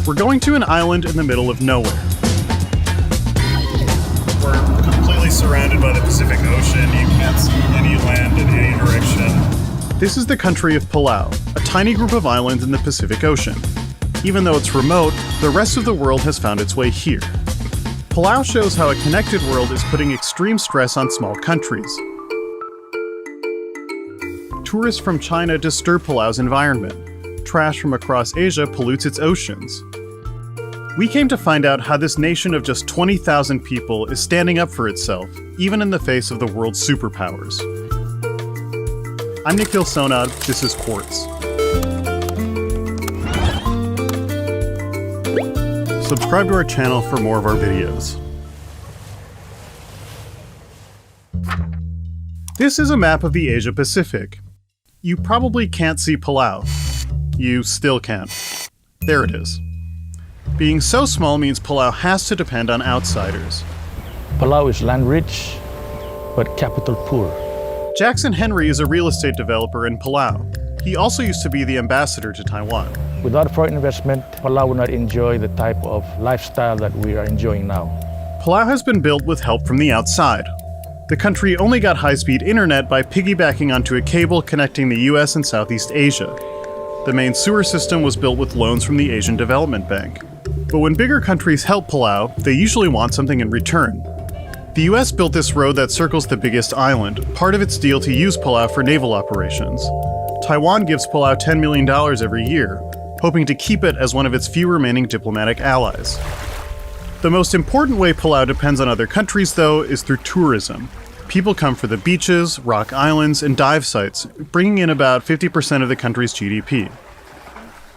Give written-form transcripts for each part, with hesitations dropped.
We're going to an island in the middle of nowhere. We're completely surrounded by the Pacific Ocean. You can't see any land in any direction. This is the country of Palau, a tiny group of islands in the Pacific Ocean. Even though it's remote, the rest of the world has found its way here. Palau shows how a connected world is putting extreme stress on small countries. Tourists from China disturb Palau's environment. Trash from across Asia pollutes its oceans. We came to find out how this nation of just 20,000 people is standing up for itself, even in the face of the world's superpowers. I'm Nikhil Sonad, this is Quartz. Subscribe to our channel for more of our videos. This is a map of the Asia Pacific. You probably can't see Palau. You still can't. There it is. Being so small means Palau has to depend on outsiders. Palau is land rich, but capital poor. Jackson Henry is a real estate developer in Palau. He also used to be the ambassador to Taiwan. Without foreign investment, Palau would not enjoy the type of lifestyle that we are enjoying now. Palau has been built with help from the outside. The country only got high-speed internet by piggybacking onto a cable connecting the US and Southeast Asia. The main sewer system was built with loans from the Asian Development Bank. But when bigger countries help Palau, they usually want something in return. The US built this road that circles the biggest island, part of its deal to use Palau for naval operations. Taiwan gives Palau $10 million every year, hoping to keep it as one of its few remaining diplomatic allies. The most important way Palau depends on other countries, though, is through tourism. People come for the beaches, rock islands, and dive sites, bringing in about 50% of the country's GDP.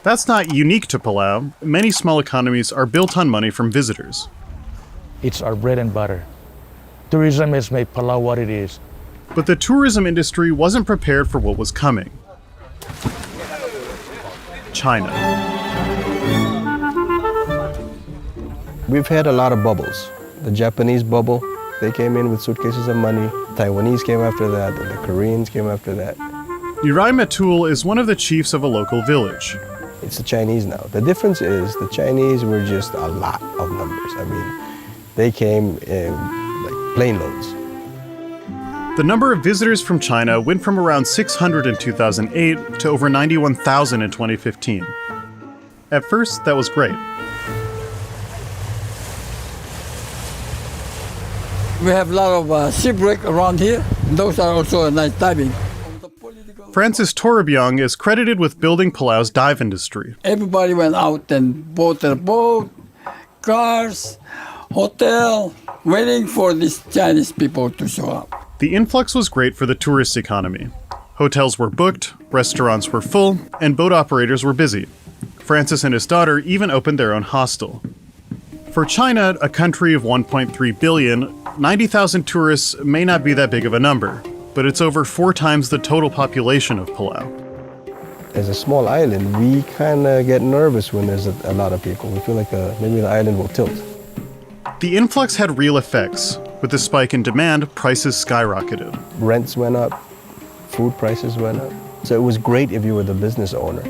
That's not unique to Palau. Many small economies are built on money from visitors. It's our bread and butter. Tourism has made Palau what it is. But the tourism industry wasn't prepared for what was coming. China. We've had a lot of bubbles. The Japanese bubble, they came in with suitcases of money. Taiwanese came after that, and the Koreans came after that. Yurai Matul is one of the chiefs of a local village. It's the Chinese now. The difference is the Chinese were just a lot of numbers. I mean, they came in like plane loads. The number of visitors from China went from around 600 in 2008 to over 91,000 in 2015. At first, that was great. We have a lot of shipwreck around here. Those are also a nice diving. Francis Torrebyong is credited with building Palau's dive industry. Everybody went out and bought a boat, cars, hotel, waiting for these Chinese people to show up. The influx was great for the tourist economy. Hotels were booked, restaurants were full, and boat operators were busy. Francis and his daughter even opened their own hostel. For China, a country of 1.3 billion, 90,000 tourists may not be that big of a number, but it's over 4 times the total population of Palau. As a small island, we kind of get nervous when there's a lot of people. We feel like maybe the island will tilt. The influx had real effects. With the spike in demand, prices skyrocketed. Rents went up, food prices went up. So it was great if you were the business owner.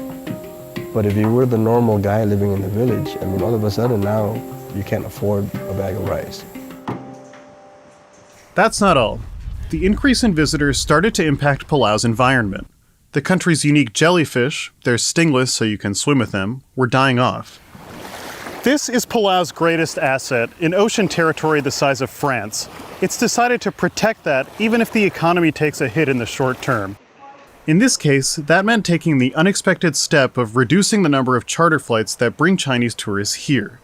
But if you were the normal guy living in the village, I mean, all of a sudden now you can't afford a bag of rice. That's not all. The increase in visitors started to impact Palau's environment. The country's unique jellyfish, they're stingless so you can swim with them, were dying off. This is Palau's greatest asset, in ocean territory the size of France. It's decided to protect that even if the economy takes a hit in the short term. In this case, that meant taking the unexpected step of reducing the number of charter flights that bring Chinese tourists here.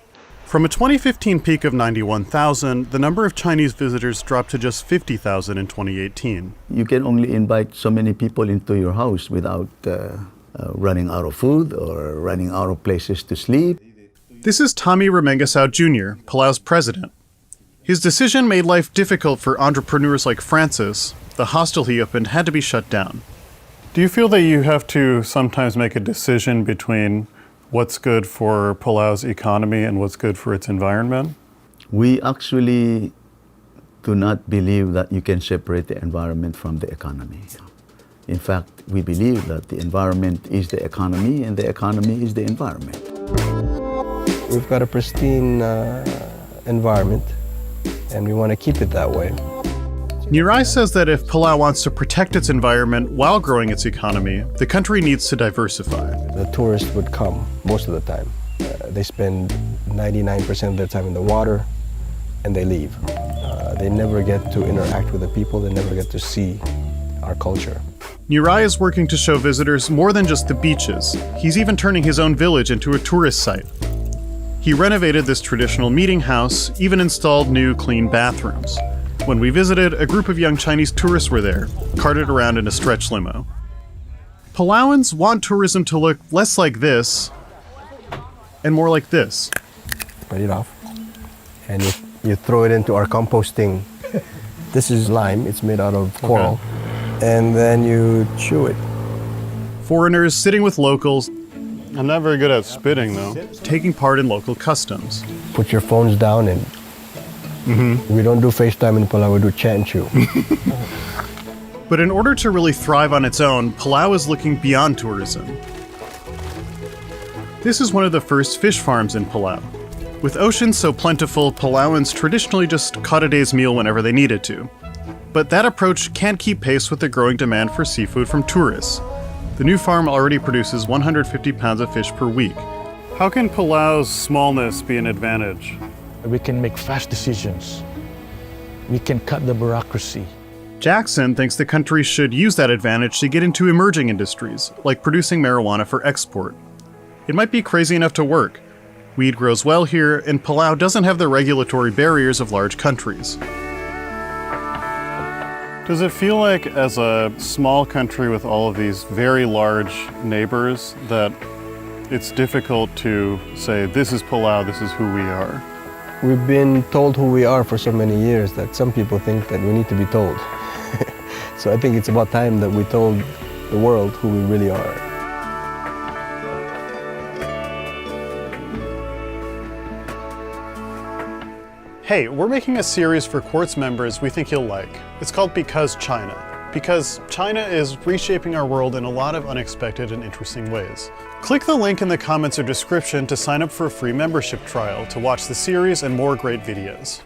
From a 2015 peak of 91,000, the number of Chinese visitors dropped to just 50,000 in 2018. You can only invite so many people into your house without running out of food or running out of places to sleep. This is Tommy Remengesau Jr., Palau's president. His decision made life difficult for entrepreneurs like Francis. The hostel he opened had to be shut down. Do you feel that you have to sometimes make a decision between what's good for Palau's economy and what's good for its environment? We actually do not believe that you can separate the environment from the economy. In fact, we believe that the environment is the economy and the economy is the environment. We've got a pristine environment, and we want to keep it that way. Ruy says that if Palau wants to protect its environment while growing its economy, the country needs to diversify. The tourists would come most of the time. They spend 99% of their time in the water, and they leave. They never get to interact with the people, they never get to see our culture. Ruy is working to show visitors more than just the beaches. He's even turning his own village into a tourist site. He renovated this traditional meeting house, even installed new clean bathrooms. When we visited, a group of young Chinese tourists were there, carted around in a stretch limo. Palauans want tourism to look less like this and more like this. Spread it off, and you throw it into our composting. This is lime, it's made out of coral. And then you chew it. Foreigners sitting with locals, I'm not very good at spitting, though. taking part in local customs. Put your phones down, and we don't do FaceTime in Palau, we do chat and chew. But in order to really thrive on its own, Palau is looking beyond tourism. This is one of the first fish farms in Palau. With oceans so plentiful, Palauans traditionally just caught a day's meal whenever they needed to. But that approach can't keep pace with the growing demand for seafood from tourists. The new farm already produces 150 pounds of fish per week. How can Palau's smallness be an advantage? We can make fast decisions. We can cut the bureaucracy. Jackson thinks the country should use that advantage to get into emerging industries, like producing marijuana for export. It might be crazy enough to work. Weed grows well here, and Palau doesn't have the regulatory barriers of large countries. Does it feel like, as a small country with all of these very large neighbors, that it's difficult to say, this is Palau, this is who we are? We've been told who we are for so many years that some people think that we need to be told. So I think it's about time that we told the world who we really are. Hey, we're making a series for Quartz members we think you'll like. It's called Because China. Because China is reshaping our world in a lot of unexpected and interesting ways. Click the link in the comments or description to sign up for a free membership trial to watch the series and more great videos.